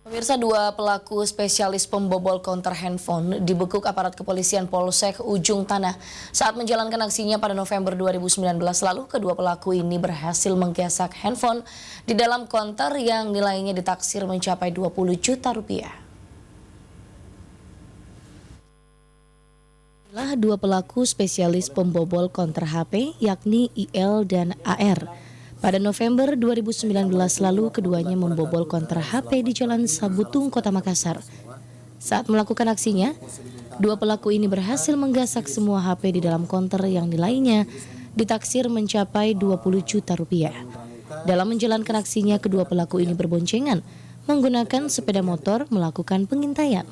Pemirsa, dua pelaku spesialis pembobol konter handphone dibekuk aparat kepolisian Polsek Ujung Tanah saat menjalankan aksinya pada November 2019 lalu. Kedua pelaku ini berhasil menggasak handphone di dalam konter yang nilainya ditaksir mencapai 20 juta rupiah. Dua pelaku spesialis pembobol konter HP yakni IL dan AR. Pada November 2019 lalu, keduanya membobol konter HP di Jalan Sabutung, Kota Makassar. Saat melakukan aksinya, dua pelaku ini berhasil menggasak semua HP di dalam konter yang nilainya ditaksir mencapai 20 juta rupiah. Dalam menjalankan aksinya, kedua pelaku ini berboncengan menggunakan sepeda motor melakukan pengintaian.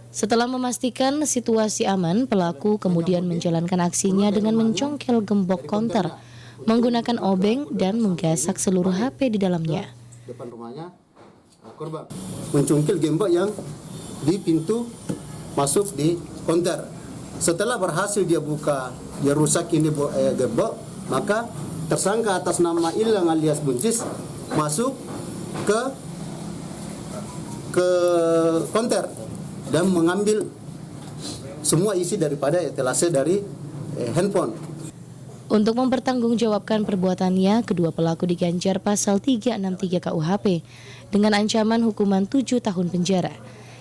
Setelah memastikan situasi aman, pelaku kemudian menjalankan aksinya dengan mencongkel gembok konter, menggunakan obeng dan menggasak seluruh HP di dalamnya. Depan rumahnya korban mencungkil gembok yang di pintu masuk di konter. Setelah berhasil dia buka, dia rusak ini gembok, maka tersangka atas nama Ilang alias Buncis masuk ke konter dan mengambil semua isi daripada etalase dari handphone. Untuk mempertanggungjawabkan perbuatannya, kedua pelaku diganjar pasal 363 KUHP dengan ancaman hukuman 7 tahun penjara.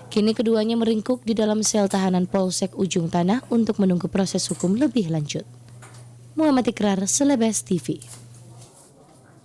Kini keduanya meringkuk di dalam sel tahanan Polsek Ujung Tanah untuk menunggu proses hukum lebih lanjut. Muhammad Ikrar, Selebes TV.